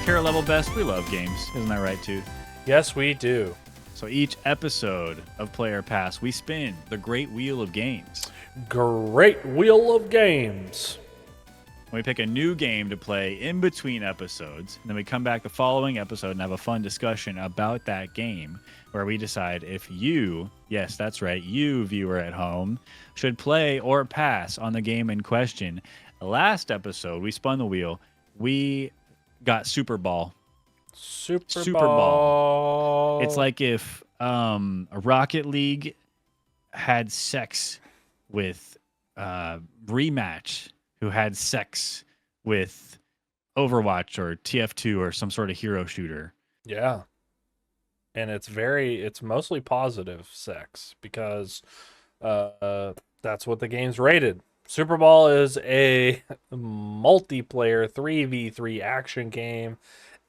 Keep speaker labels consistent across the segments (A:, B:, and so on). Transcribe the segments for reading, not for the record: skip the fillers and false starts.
A: care level best, we love games. Isn't that right, Tooth?
B: Yes, we do.
A: So each episode of Player Pass, we spin the great wheel of games.
B: Great wheel of games.
A: We pick a new game to play in between episodes, and then we come back the following episode and have a fun discussion about that game, where we decide if you, yes, that's right, you, viewer at home, should play or pass on the game in question. Last episode, we spun the wheel. We got Superball.
B: Superball.
A: It's like if a Rocket League had sex with Rematch, who had sex with Overwatch or TF2 or some sort of hero shooter.
B: Yeah. And it's mostly positive sex because that's what the game's rated. Superball is a multiplayer 3v3 action game,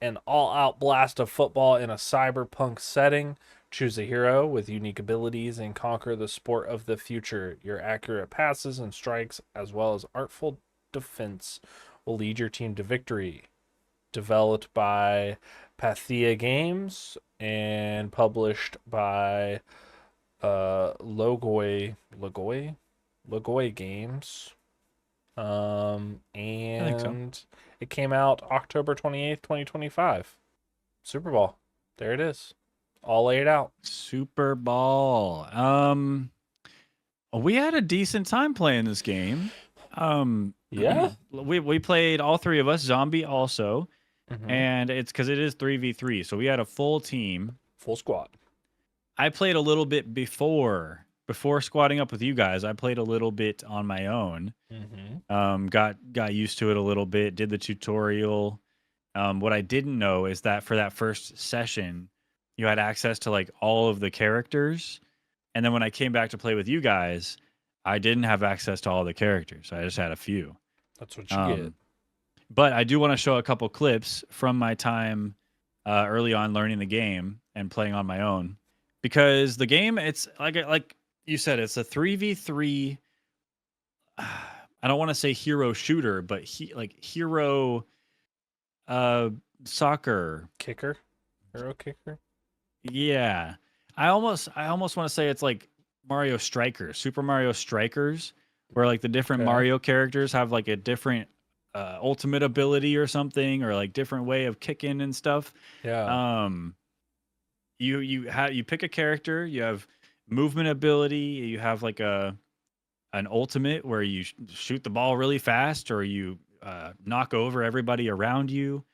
B: an all-out blast of football in a cyberpunk setting. Choose a hero with unique abilities and conquer the sport of the future. Your accurate passes and strikes, as well as artful defense, will lead your team to victory. Developed by Pathia Games and published by Logoi Games. And it came out October 28th, 2025. Superball. There it is. All laid out.
A: Superball. We had a decent time playing this game.
B: Yeah.
A: We played, all three of us, Zombie also,
B: Mhm.
A: and it's because it is 3v3, so we had a full team.
B: Full squad.
A: I played a little bit before squatting up with you guys. I played a little bit on my own. Got used to it a little bit, did the tutorial. What I didn't know is that for that first session, you had access to like all of the characters. And then when I came back to play with you guys, I didn't have access to all the characters. I just had a few.
B: That's what you get.
A: But I do want to show a couple clips from my time early on learning the game and playing on my own. Because the game, it's like you said, it's a 3v3. I don't want to say hero shooter, but hero soccer.
B: Kicker? Hero kicker?
A: Yeah. I almost want to say it's like Mario Strikers, Super Mario Strikers, where like the different Mario characters have like a different ultimate ability or something, or like different way of kicking and stuff.
B: Yeah.
A: You pick a character, you have movement ability, you have like an ultimate where you shoot the ball really fast, or you knock over everybody around you.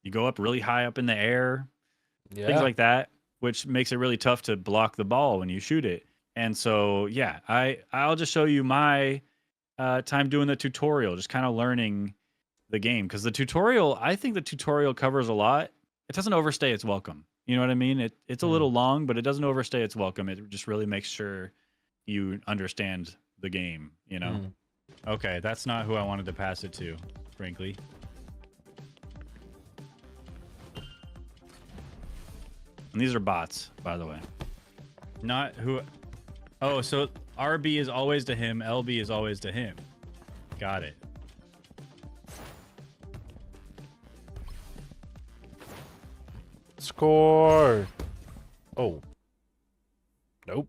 A: You go up really high up in the air, things like that, which makes it really tough to block the ball when you shoot it. And so, yeah, I'll just show you my time doing the tutorial, just kind of learning the game. Because I think the tutorial covers a lot. It doesn't overstay its welcome. You know what I mean? It's a little long, but it doesn't overstay its welcome. It just really makes sure you understand the game, you know? Okay, that's not who I wanted to pass it to, frankly. And these are bots, by the way. Not who... Oh, so RB is always to him, LB is always to him. Got it.
B: Score. Oh. Nope.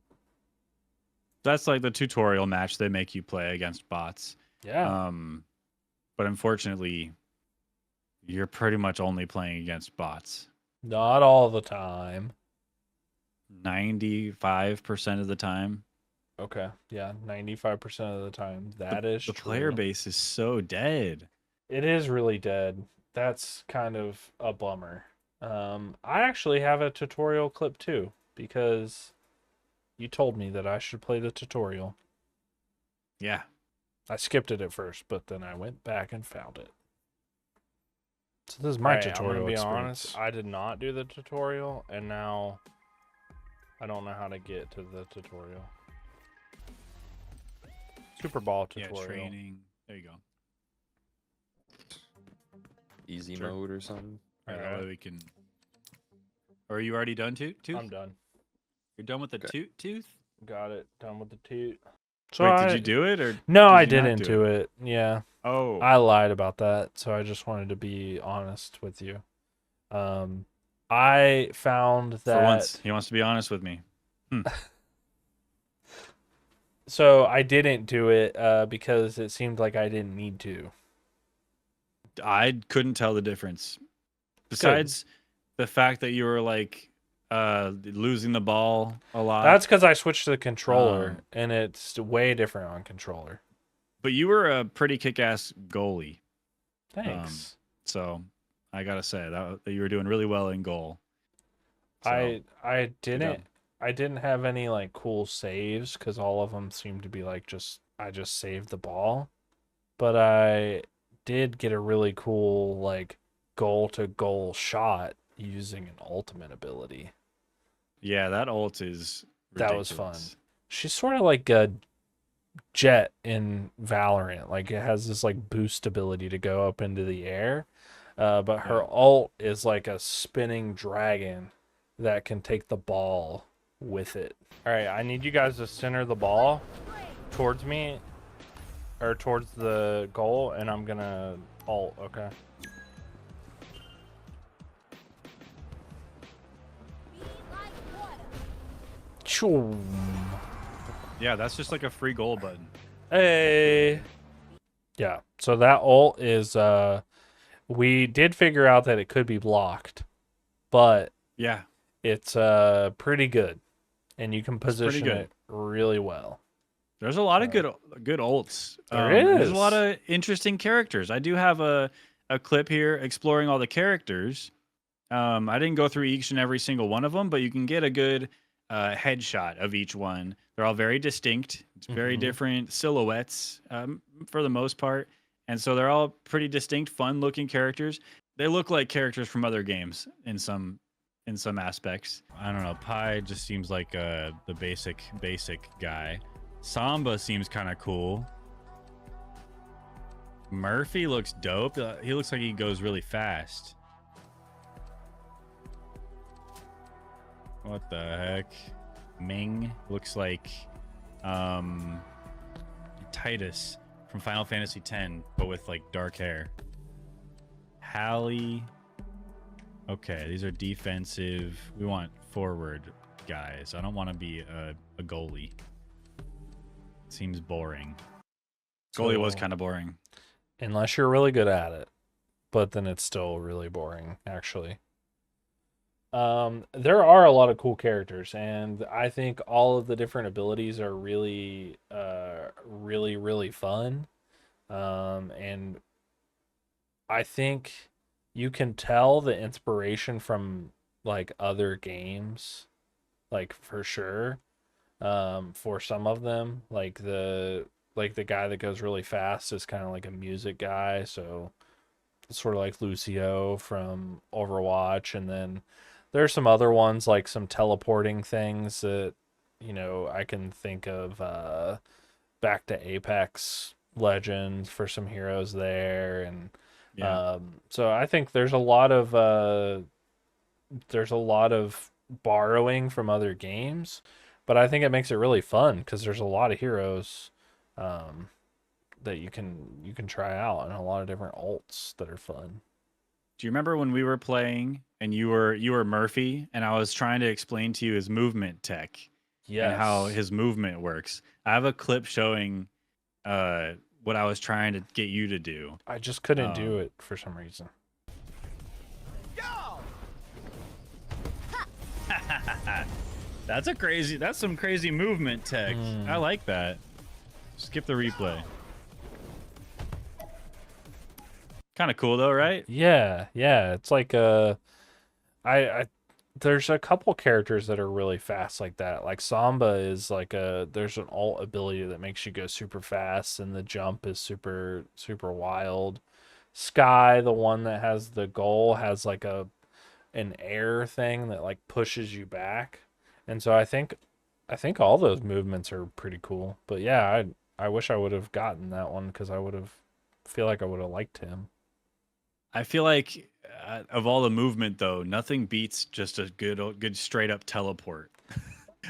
A: That's like the tutorial match they make you play against bots.
B: Yeah.
A: But unfortunately, you're pretty much only playing against bots.
B: Not all the time.
A: 95% of the time.
B: Okay. Yeah, 95% of the time. That is true.
A: The player base is so dead.
B: It is really dead. That's kind of a bummer. I actually have a tutorial clip too, because you told me that I should play the tutorial.
A: Yeah.
B: I skipped it at first, but then I went back and found it. So this is my tutorial.
C: I'm gonna be
B: experience.
C: honest, I did not do the tutorial, and now I don't know how to get to the tutorial. Superball tutorial.
A: Yeah, training. There you go.
D: Easy mode or something.
A: All right, that way we can... Are you already done, Tooth?
C: I'm done.
A: You're done with the tooth?
C: Got it. Done with the toot.
B: So
A: Wait, did you do it or?
B: No, I
A: did you not
B: didn't do it. Yeah.
A: Oh.
B: I lied about that, so I just wanted to be honest with you. I found
A: For
B: that
A: once, he wants to be honest with me.
B: so I didn't do it because it seemed like I didn't need to.
A: I couldn't tell the difference. Besides the fact that you were like losing the ball a lot.
B: That's because I switched to the controller,
A: Um,
B: and it's way different on controller.
A: But you were a pretty kick-ass goalie.
B: Thanks.
A: So I gotta say that you were doing really well in goal. So,
B: I
A: good job.
B: didn't have any like cool saves because all of them seemed to be like I just saved the ball, but I did get a really cool like goal to goal shot using an ultimate ability.
A: Yeah, that ult is
B: That
A: ridiculous.
B: was fun. She's sort of like a Jet in Valorant. Like it has this like boost ability to go up into the air. But her ult is like a spinning dragon that can take the ball with it. All right, I need you guys to center the ball towards me or towards the goal, and I'm gonna ult, okay? Choom.
A: Yeah, that's just like a free goal button.
B: Hey. Yeah, so that ult is we did figure out that it could be blocked, but
A: Yeah,
B: it's pretty good, and you can position
A: good.
B: it really well.
A: there's a lot of good ults.
B: There
A: There's
B: is.
A: a lot of interesting characters. I do have a clip here exploring all the characters. I didn't go through each and every single one of them, but you can get a good headshot of each one. They're all very distinct. It's very
B: Mhm.
A: different silhouettes for the most part. And so they're all pretty distinct, fun-looking characters. They look like characters from other games in some aspects. I don't know. Pi just seems like the basic guy. Samba seems kind of cool. Murphy looks dope. He looks like he goes really fast. What the heck? Ming looks like Titus from Final Fantasy X, but with like dark hair. Hallie. Okay, these are defensive. We want forward guys. I don't want to be a goalie. Seems boring. Goalie was
B: So-
A: kind of boring.
B: Unless you're really good at it, but then it's still really boring, actually. There are a lot of cool characters, and I think all of the different abilities are really, really fun. And I think you can tell the inspiration from like other games, like for sure. For some of them, like the guy that goes really fast is kind of like a music guy, so sort of like Lucio from Overwatch, and then there's some other ones like some teleporting things that I can think of back to Apex Legends for some heroes there, and
A: Yeah.
B: so I think there's a lot of borrowing from other games, but I think it makes it really fun because there's a lot of heroes that you can try out, and a lot of different ults that are fun.
A: Do you remember when we were playing and you were Murphy and I was trying to explain to you his movement tech and how his movement works? I have a clip showing what I was trying to get you to do.
B: I just couldn't do it for some reason.
A: That's some crazy movement tech. I like that. Skip the replay. Kind of cool though, right?
B: Yeah, it's like I there's a couple characters that are really fast like that. Like Samba is like there's an ult ability that makes you go super fast, and the jump is super wild. Sky, the one that has the goal, has like an air thing that like pushes you back. And so I think all those movements are pretty cool. But yeah, I wish I would have gotten that one because I feel like I would have liked him.
A: I feel like of all the movement though, nothing beats just a good straight up teleport.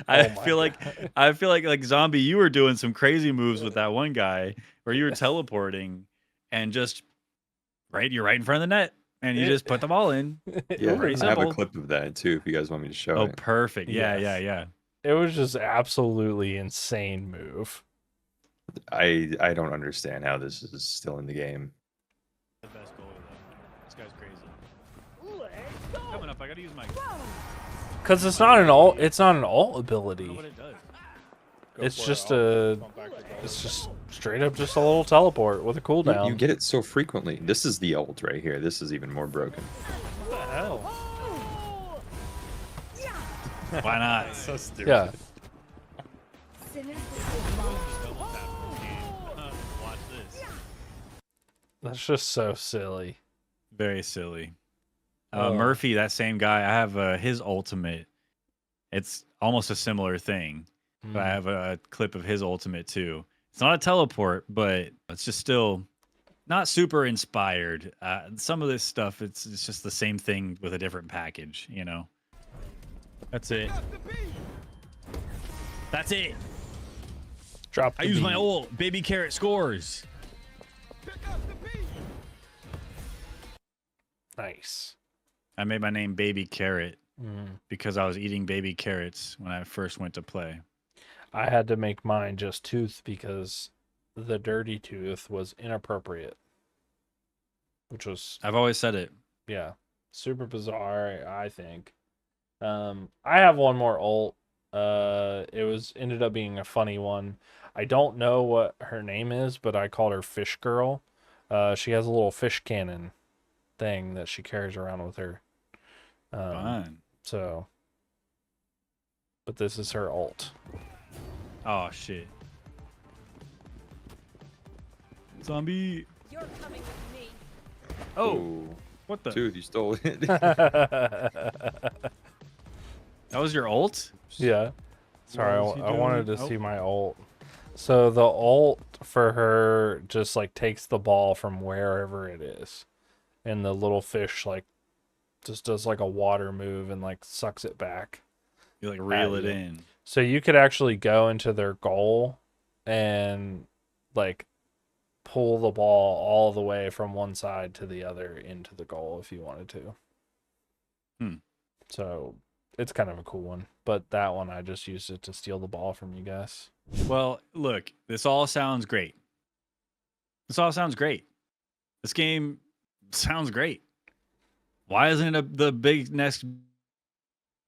A: I
B: my
A: feel like Zombie, you were doing some crazy moves with that one guy where you were teleporting and just you're right in front of the net. and you just put the ball in.
D: Yeah,
A: Very
D: I have a
A: simple.
D: clip of that too if you guys want me to show
A: Oh,
D: it.
A: perfect. Yeah,
B: Yes.
A: yeah.
B: It was just absolutely insane move.
D: I don't understand how this is still in the game.
A: The best goalie though. This guy's crazy. Coming up, I gotta use my.
B: Cause it's not an ult. It's not an ult
A: I don't know
B: ability.
A: what it does.
B: It's
C: for it.
B: just
C: I'll
B: a.
C: jump back to goal.
B: It's just straight up just a little teleport with a cooldown.
D: You get it so frequently. This is the ult right here. This is even more broken.
B: What the hell?
A: Why not?
D: So stupid.
B: Yeah.
A: Watch this.
B: That's just so silly.
A: Very silly.
B: Oh.
A: Murphy, that same guy, I have his ultimate. It's almost a similar thing. But I have a clip of his ultimate too. It's not a teleport, but it's just still not super inspired. Some of this stuff, it's just the same thing with a different package, you know? That's it. That's it.
B: Drop.
A: I use my ult. Baby Carrot scores.
B: Nice.
A: I made my name Baby Carrot because I was eating baby carrots when I first went to play.
B: I had to make mine just Tooth because the dirty Tooth was inappropriate. Which was,
A: I've always said it.
B: yeah, super bizarre, I think. I have one more ult. It ended up being a funny one. I don't know what her name is, but I called her Fish Girl. She has a little fish cannon thing that she carries around with her.
A: Fun.
B: So, but this is her ult.
A: Oh, shit. Zombie.
E: You're coming with me.
A: Oh, what the?
D: Dude, you stole it.
A: That was your ult?
B: Yeah. Sorry,
A: What was he
B: I wanted to
A: doing? Oh.
B: see my ult. So the ult for her just like takes the ball from wherever it is. And the little fish like just does like a water move and like sucks it back.
A: You like reel
B: At
A: it
B: you.
A: in.
B: So you could actually go into their goal and like pull the ball all the way from one side to the other into the goal if you wanted to. So it's kind of a cool one. But that one, I just used it to steal the ball from you guys.
A: Well, look, this all sounds great. This all sounds great. This game sounds great. Why isn't it the big next?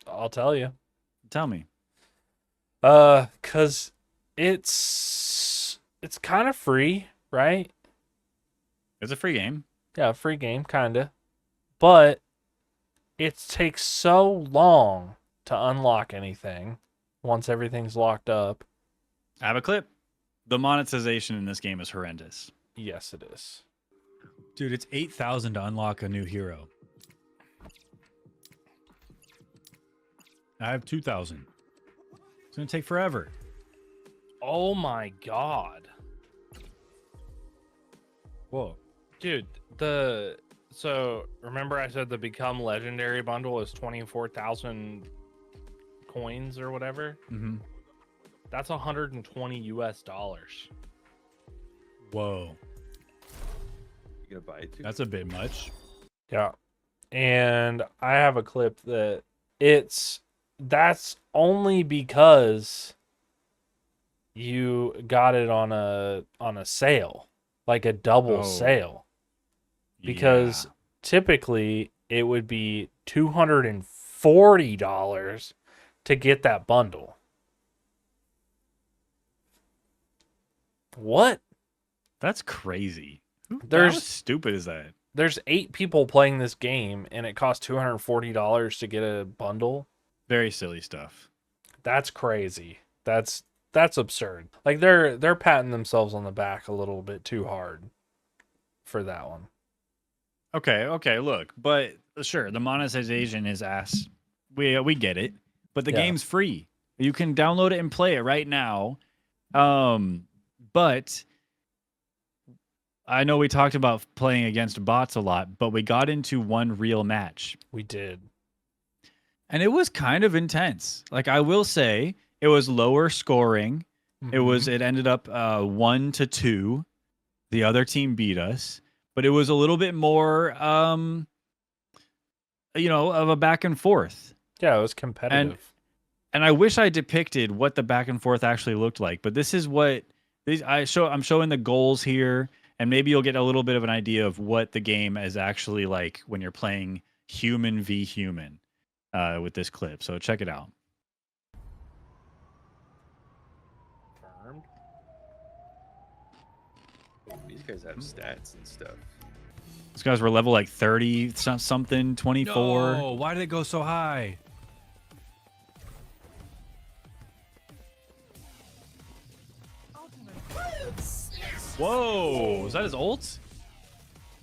B: I'll tell you.
A: Tell me.
B: 'Cause it's kind of free, right?
A: It's a free game.
B: Yeah, free game, kinda. But it takes so long to unlock anything once everything's locked up.
A: I have a clip. The monetization in this game is horrendous.
B: Yes, it is.
A: Dude, it's 8,000 to unlock a new hero. I have 2,000. It's gonna take forever.
C: Oh my god.
A: Whoa.
C: Dude, so remember I said the become legendary bundle is 24,000 coins or whatever?
A: Mm-hmm.
C: That's 120 US dollars.
A: Whoa.
D: You gonna buy it too?
A: That's a bit much.
B: Yeah. And I have a clip that that's only because you got it on a sale, like a double
A: Oh.
B: sale. Because typically it would be $240 to get that bundle. What?
A: That's crazy. How
B: There's
A: stupid is that?
B: 8 people playing this game and it costs $240 to get a bundle.
A: Very silly stuff.
B: That's crazy. That's absurd. Like they're patting themselves on the back a little bit too hard for that one.
A: Okay, look, but sure, the monetization is ass. We get it, but the
B: Yeah.
A: game's free. You can download it and play it right now. But I know we talked about playing against bots a lot, but we got into one real match,
B: We did.
A: and it was kind of intense. Like I will say, it was lower scoring. It ended up 1-2. The other team beat us, but it was a little bit more of a back and forth.
B: Yeah, it was competitive.
A: And I wish I depicted what the back and forth actually looked like, but this is what I'm showing the goals here, and maybe you'll get a little bit of an idea of what the game is actually like when you're playing human v human with this clip. So check it out.
C: Confirmed.
D: These guys have stats and stuff.
A: These guys were level like 30 something, 24.
E: No, why did it go so high?
A: Whoa, was that his ult?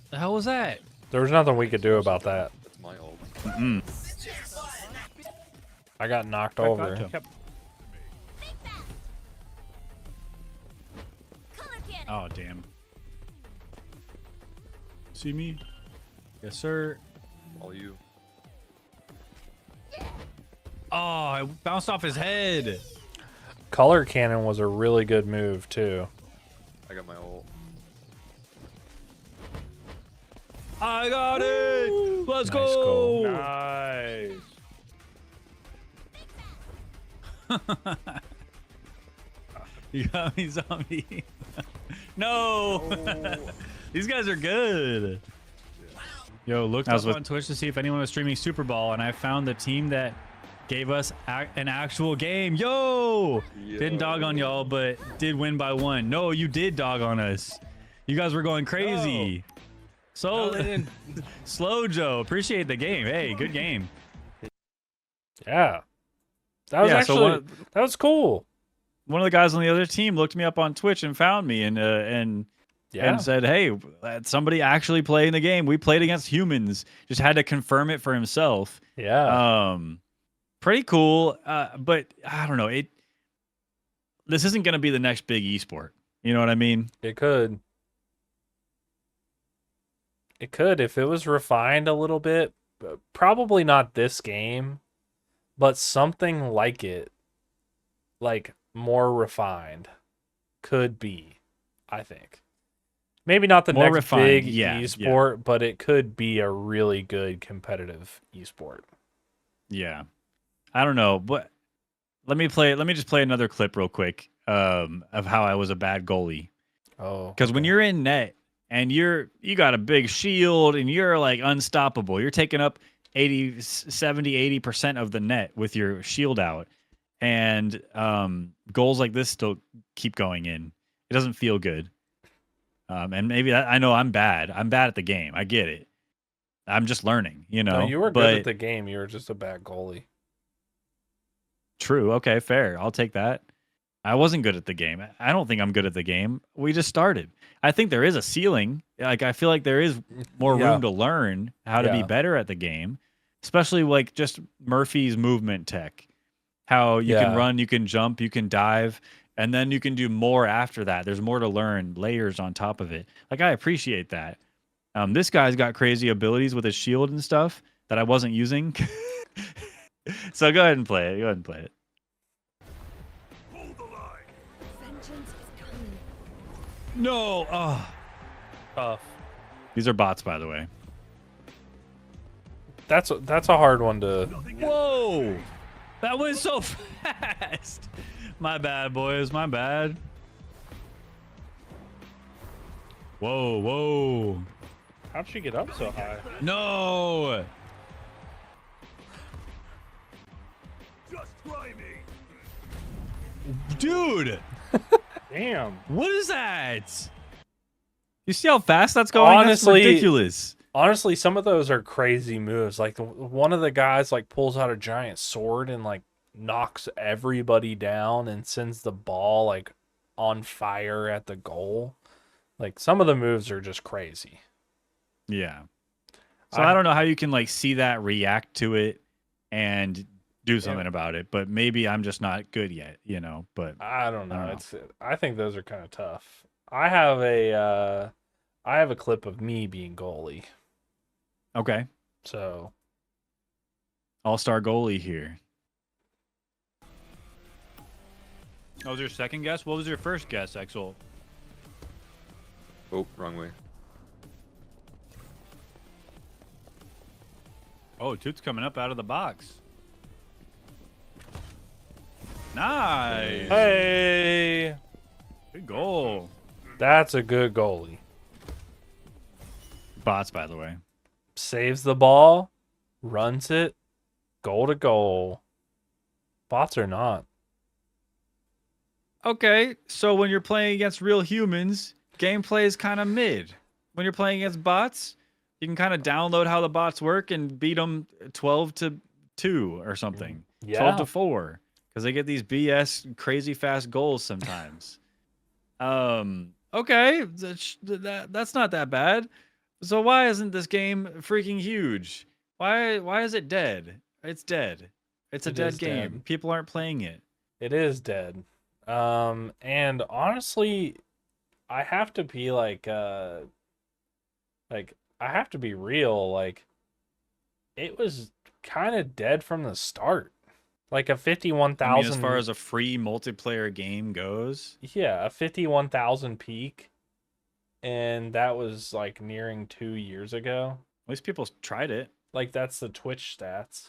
A: The hell was that?
B: There was nothing we could do about that.
D: That's my ult.
A: Mm-mm.
B: I got knocked
A: Back
B: over.
A: to him. Oh, damn. See me? Yes, sir.
D: All you.
A: Oh, it bounced off his head.
B: Color cannon was a really good move too.
D: I got my ult.
A: I got it. Let's
B: Nice
A: go.
B: goal.
C: Nice.
A: You got me, zombie. No. These guys are good. Yo, looked up on Twitch to see if anyone was streaming Superball, and I found the team that gave us an actual game. Yo! Didn't dog on y'all, but did win by 1. No, you did dog on us. You guys were going crazy. So,
C: No, they didn't.
A: Slow Joe, appreciate the game. Hey, good game.
B: Yeah. That was
A: Yeah,
B: actually
A: so
B: that was cool.
A: one of the guys on the other team looked me up on Twitch and found me and said, "Hey, somebody actually playing the game. We played against humans. Just had to confirm it for himself."
B: Yeah.
A: Pretty cool. But I don't know. This isn't going to be the next big esport. You know what I mean?
B: It could. It could if it was refined a little bit. Probably not this game, but something like it, like more refined, could be. I think. Maybe not the
A: More
B: next
A: refined,
B: big
A: yeah,
B: esport, but it could be a really good competitive esport.
A: Yeah. I don't know, but let me just play another clip real quick of how I was a bad goalie.
B: Oh.
A: Because when you're in net and you got a big shield and you're like unstoppable, you're taking up 70-80% of the net with your shield out, and goals like this still keep going in. It doesn't feel good. And maybe I know I'm bad. I'm bad at the game. I get it. I'm just learning,
B: No, you were
A: but
B: good at the game. You were just a bad goalie.
A: True. Okay, fair. I'll take that. I wasn't good at the game. I don't think I'm good at the game. We just started. I think there is a ceiling. Like, I feel like there is more
B: Yeah.
A: room to learn how to be
B: Yeah.
A: better at the game, especially like just Murphy's movement tech. How you can
B: Yeah.
A: run, you can jump, you can dive, and then you can do more after that. There's more to learn, layers on top of it. Like, I appreciate that. This guy's got crazy abilities with his shield and stuff that I wasn't using. So go ahead and play it. Go ahead and play it. No. Oh.
C: Tough.
A: These are bots, by the way.
B: That's a hard one to.
A: Whoa. That went so fast. My bad, boys. My bad. Whoa, whoa.
C: How'd she get up so high?
A: No. Dude,
C: Damn.
A: what is that? You see how fast that's going?
B: Honestly-
A: That's ridiculous.
B: Honestly, some of those are crazy moves. Like one of the guys like pulls out a giant sword and like knocks everybody down and sends the ball like on fire at the goal. Like some of the moves are just crazy.
A: Yeah. So I don't know how you can like see that, react to it, and do something about it. But maybe I'm just not good yet, But
B: I don't know.
A: I don't
B: I think those are kind of tough. I have a clip of me being goalie.
A: okay,
B: So
A: all-star goalie here. That was your second guess. What was your first guess, Exol?
D: Oh, wrong way.
A: Oh, Toot's coming up out of the box. Nice.
B: Hey,
A: Good goal.
B: that's a good goalie.
A: Bots, by the way.
B: Saves the ball, runs it, goal to goal. Bots or not.
A: Okay, so when you're playing against real humans, gameplay is kind of mid. When you're playing against bots, you can kind of download how the bots work and beat them 12-2 or something. 12 to 4 because they get these BS crazy fast goals sometimes. Okay, that's not that bad. So why isn't this game freaking huge? Why is it dead? It's dead. It's a
B: It
A: dead
B: is
A: game.
B: dead.
A: People aren't playing it.
B: It is dead. And honestly, I have to be like I have to be real. Like, it was kind of dead from the start. Like a
A: I
B: 51,000.
A: mean, as far as a free multiplayer game goes,
B: yeah, a 51,000 peak, and that was like nearing 2 years ago.
A: at least people tried it.
B: Like, that's the Twitch stats.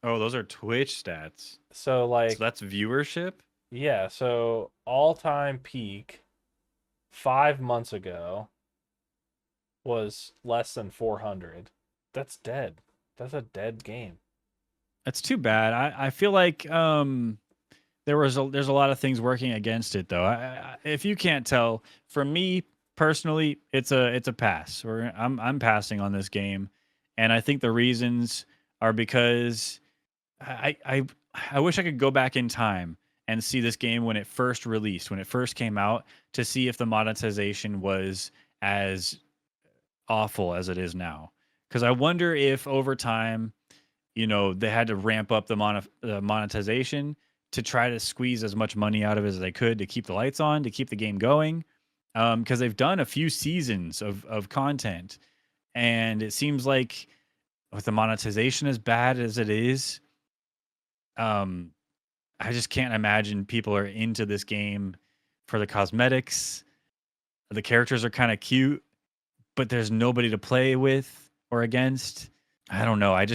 A: Oh, those are Twitch stats.
B: So like,
A: So that's viewership?
B: yeah, so all-time peak 5 months ago was less than 400. That's dead. That's a dead game.
A: That's too bad. I feel like there's a lot of things working against it though. If you can't tell, for me personally, it's a pass. I'm passing on this game, and I think the reasons are because I wish I could go back in time and see this game when it first released, when it first came out, to see if the monetization was as awful as it is now. Because I wonder if over time, they had to ramp up the monetization to try to squeeze as much money out of it as they could to keep the lights on, to keep the game going. Because they've done a few seasons of content, and it seems like with the monetization as bad as it is, I just can't imagine people are into this game for the cosmetics. The characters are kind of cute, but there's nobody to play with or against. I don't know. I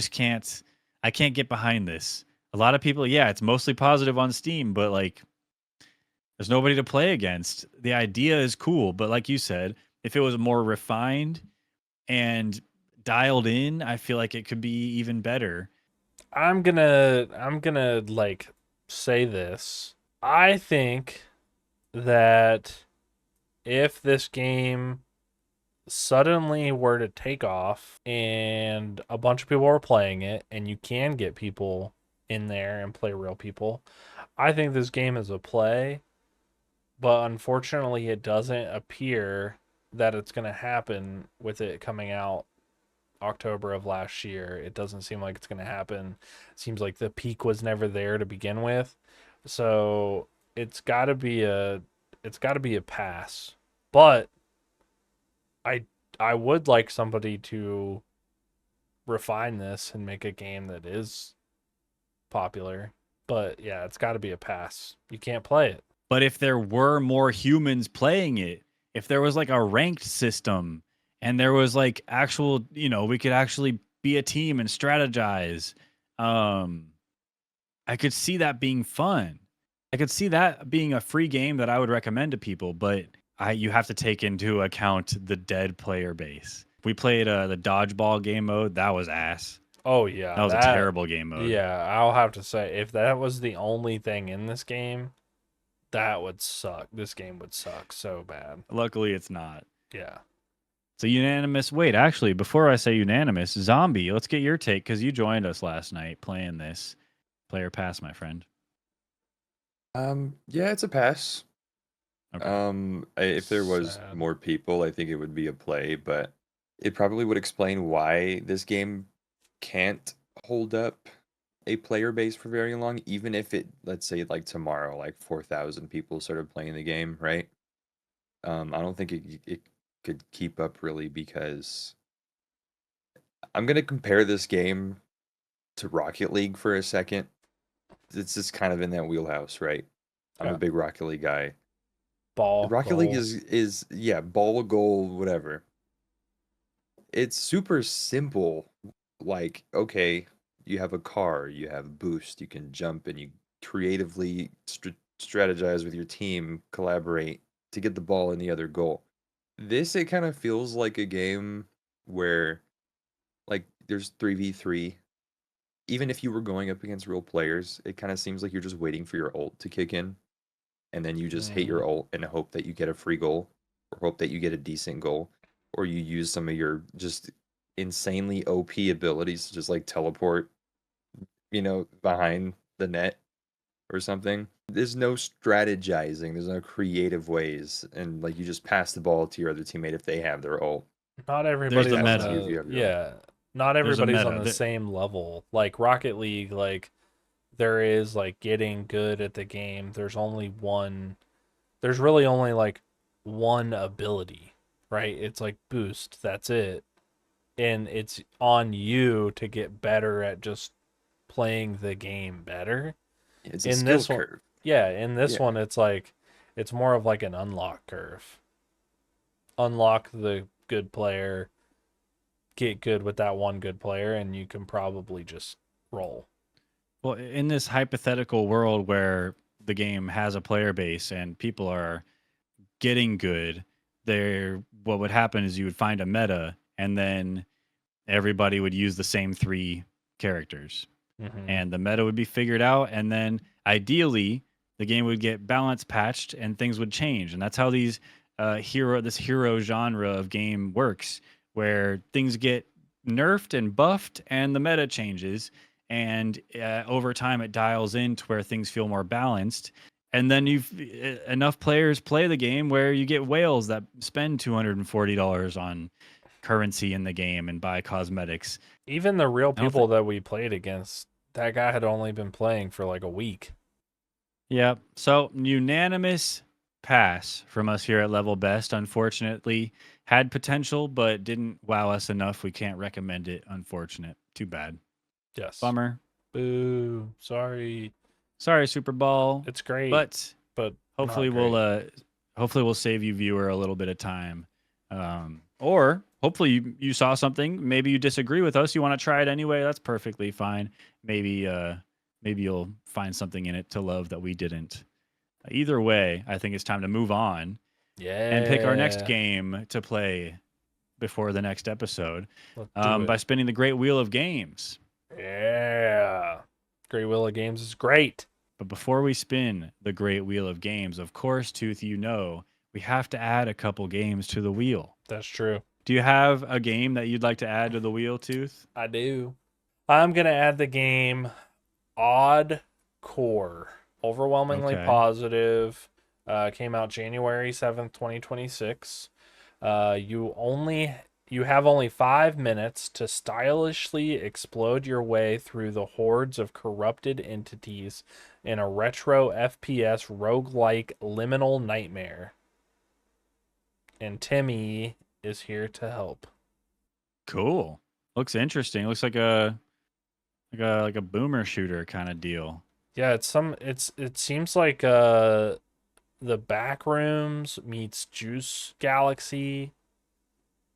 A: can't get behind this. A lot of people, yeah, it's mostly positive on Steam, but like there's nobody to play against. The idea is cool, but like you said, if it was more refined and dialed in, I feel like it could be even better.
B: I'm gonna like say this. I think that if this game suddenly were to take off and a bunch of people were playing it and you can get people in there and play real people, I think this game is a play, but unfortunately it doesn't appear that it's going to happen with it coming out October of last year. It doesn't seem like it's going to happen. It seems like the peak was never there to begin with. So it's got to be a pass. But I would like somebody to refine this and make a game that is popular. But yeah, it's got to be a pass. You can't play it.
A: But if there were more humans playing it, if there was like a ranked system and there was like actual, we could actually be a team and strategize, I could see that being fun. I could see that being a free game that I would recommend to people, but you have to take into account the dead player base. We played the dodgeball game mode. That was ass.
B: Oh yeah,
A: That was a terrible game mode.
B: Yeah, I'll have to say, if that was the only thing in this game, that would suck. This game would suck so bad.
A: Luckily, it's not.
B: Yeah.
A: So unanimous. Wait, actually, before I say unanimous, Zombie, let's get your take because you joined us last night playing this. Player pass, my friend.
D: Yeah, it's a pass.
A: Okay.
D: If there was
B: Sad.
D: more people, I think it would be a play, but it probably would explain why this game can't hold up a player base for very long, even if it, let's say, like tomorrow, like 4,000 people started playing the game, right? I don't think it could keep up really because I'm gonna compare this game to Rocket League for a second. It's just kind of in that wheelhouse, right? I'm
B: Yeah.
D: a big Rocket League guy.
B: Ball.
D: Rocket League
B: goal.
D: is yeah, ball, goal, whatever. It's super simple like, okay, you have a car, you have boost, you can jump, and you creatively strategize with your team, collaborate to get the ball in the other goal. This, it kind of feels like a game where, like, there's 3v3. Even if you were going up against real players, it kind of seems like you're just waiting for your ult to kick in, and then you just hit your ult and hope that you get a free goal, or hope that you get a decent goal, or you use some of your just insanely OP abilities to just like teleport, behind the net or something. There's no strategizing, there's no creative ways, and like you just pass the ball to your other teammate if they have their ult.
B: Not everybody's
A: the
B: on
A: meta.
D: You if you
B: the
D: have your ult.
B: yeah. Not
A: There's a
B: everybody's on
A: meta.
B: the
A: There-
B: same level. Like Rocket League, like there is like getting good at the game. There's only one. There's really only like one ability, right? It's like boost. That's it, and it's on you to get better at just playing the game better.
D: It's a
B: In
D: skill
B: this one,
D: curve.
B: yeah, in this
D: Yeah.
B: one, it's like it's more of like an unlock curve. Unlock the good player, get good with that one good player, and you can probably just roll.
A: Well, in this hypothetical world where the game has a player base and people are getting good, what would happen is you would find a meta, and then everybody would use the same 3 characters.
B: Mm-hmm.
A: And the meta would be figured out, and then ideally the game would get balance patched and things would change. And that's how this hero genre of game works, where things get nerfed and buffed and the meta changes, and over time it dials in to where things feel more balanced. And then enough players play the game where you get whales that spend $240 on currency in the game and buy cosmetics.
B: Even the real
A: I don't
B: people that we played against, that guy had only been playing for like a week.
A: Yeah. So unanimous pass from us here at Level Best. Unfortunately, had potential but didn't wow us enough. We can't recommend it. Unfortunate. Too bad.
B: Yes.
A: Bummer.
B: Boo. Sorry.
A: Sorry, Superball.
B: It's great,
A: But
B: but
A: hopefully
B: not great.
A: we'll save you viewer a little bit of time. Or hopefully you saw something. Maybe you disagree with us. You want to try it anyway. That's perfectly fine. Maybe you'll find something in it to love that we didn't. Either way, I think it's time to move on
B: Yeah.
A: and pick our next game to play before the next episode
B: Let's do
A: by
B: it.
A: spinning the Great Wheel of Games.
B: Yeah. Great Wheel of Games is great.
A: But before we spin the Great Wheel of Games, of course, Tooth, we have to add a couple games to the wheel.
B: That's true.
A: Do you have a game that you'd like to add to the wheel, Tooth?
B: I do. I'm going to add the game Odd Core. Overwhelmingly
A: Okay.
B: positive. Came out January 7th, 2026. You have only 5 minutes to stylishly explode your way through the hordes of corrupted entities in a retro FPS roguelike liminal nightmare. And Timmy is here to help.
A: Cool. Looks interesting. Looks like a boomer shooter kind of deal.
B: Yeah, it seems like the Backrooms meets Juice Galaxy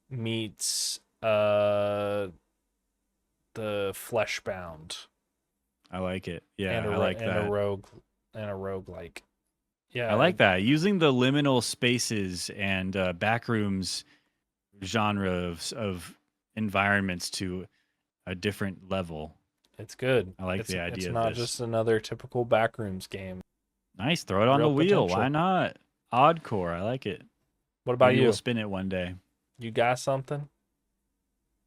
B: meets the Fleshbound.
A: I like it. Yeah,
B: and
A: I like
B: and
A: that.
B: a roguelike. Yeah,
A: I like that. Using the liminal spaces and backrooms genre of environments to a different level.
B: It's good.
A: I like
B: it's,
A: the idea
B: It's
A: of
B: not
A: this.
B: just another typical Backrooms game.
A: Nice. Throw it on
B: Real
A: the wheel.
B: potential.
A: Why not? Oddcore. I like it.
B: What about
A: Maybe
B: you?
A: we'll spin it one day.
B: You got something?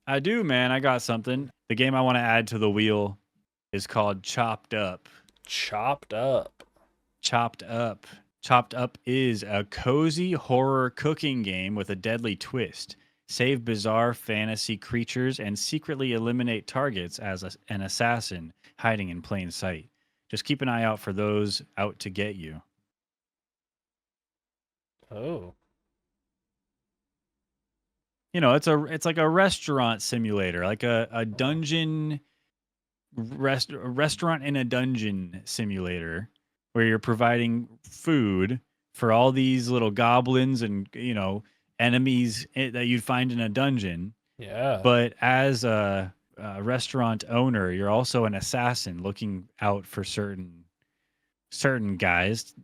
A: I do, man. I got something. The game I want to add to the wheel is called Chopped Up.
B: Chopped Up.
A: Chopped Up. Chopped Up is a cozy horror cooking game with a deadly twist. Save bizarre fantasy creatures and secretly eliminate targets as an assassin hiding in plain sight. Just keep an eye out for those out to get you.
B: Oh.
A: It's like a restaurant simulator, like a dungeon restaurant in a dungeon simulator where you're providing food for all these little goblins and enemies that you'd find in a dungeon.
B: Yeah.
A: But as restaurant owner, you're also an assassin looking out for certain guys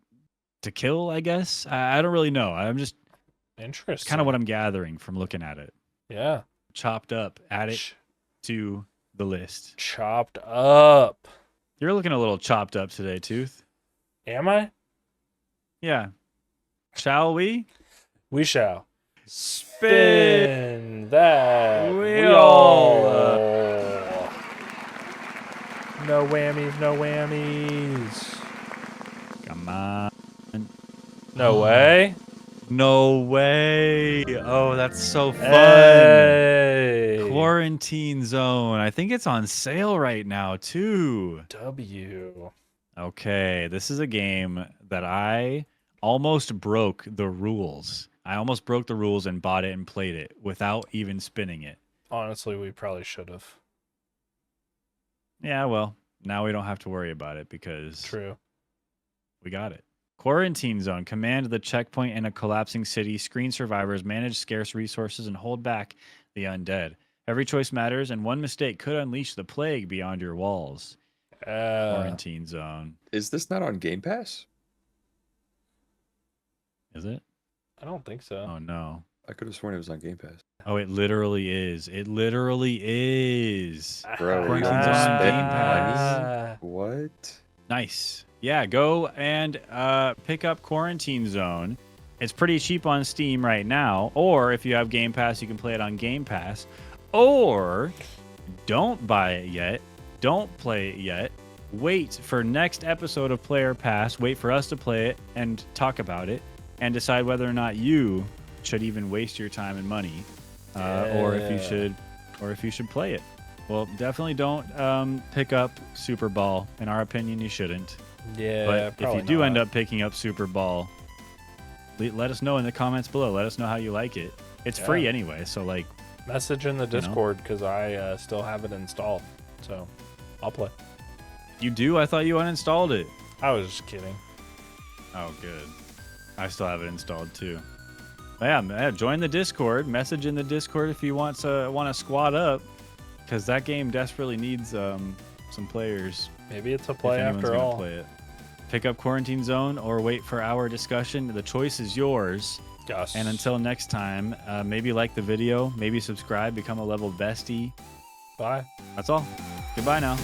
A: to kill, I guess. I don't really know. I'm just
B: Interesting.
A: kind of what I'm gathering from looking at it.
B: Yeah.
A: Chopped up, add it
B: Ch-
A: to the list.
B: chopped up.
A: You're looking a little chopped up today, Tooth.
B: Am I?
A: Yeah. Shall we?
B: We shall
A: Spin
B: spin that
A: wheel.
B: wheel. No whammies, no whammies.
A: Come on.
B: No way.
A: No way. Oh, that's so fun.
B: Hey.
A: Quarantine Zone. I think it's on sale right now, too.
B: W.
A: Okay, this is a game that I almost broke the rules. I almost broke the rules and bought it and played it without even spinning it.
B: Honestly, we probably should have.
A: Yeah, well, now we don't have to worry about it because
B: True.
A: we got it. Quarantine Zone. Command the checkpoint in a collapsing city. Screen survivors, manage scarce resources, and hold back the undead. Every choice matters, and one mistake could unleash the plague beyond your walls. Quarantine Zone.
D: Is this not on Game Pass?
A: Is it?
B: I don't think so.
A: Oh, no.
D: I could have sworn it was on Game Pass.
A: Oh, it literally is. It literally is.
D: Bro,
A: Quarantine
D: you
A: Zone
D: almost
A: on
D: spent
A: Game Pass.
D: What?
A: Nice. Yeah, go and pick up Quarantine Zone. It's pretty cheap on Steam right now. Or if you have Game Pass, you can play it on Game Pass. Or don't buy it yet. Don't play it yet. Wait for next episode of Player Pass. Wait for us to play it and talk about it and decide whether or not you should even waste your time and money, or if you should play it. Well, definitely don't pick up Superball. In our opinion, you shouldn't.
B: Yeah,
A: But if you do end up picking up Superball, let us know in the comments below. Let us know how you like it. It's free anyway, so like.
B: Message in the Discord because I still have it installed, so I'll play.
A: You do? I thought you uninstalled it.
B: I was just kidding.
A: Oh, good. I still have it installed too. Yeah, join the Discord. Message in the Discord if you want to squad up, because that game desperately needs some players.
B: Maybe it's a
A: If
B: play
A: anyone's
B: after
A: gonna
B: all.
A: play it. Pick up Quarantine Zone or wait for our discussion. The choice is yours.
B: Yes.
A: And until next time, maybe like the video, maybe subscribe, become a level bestie.
B: Bye.
A: That's all. Goodbye now.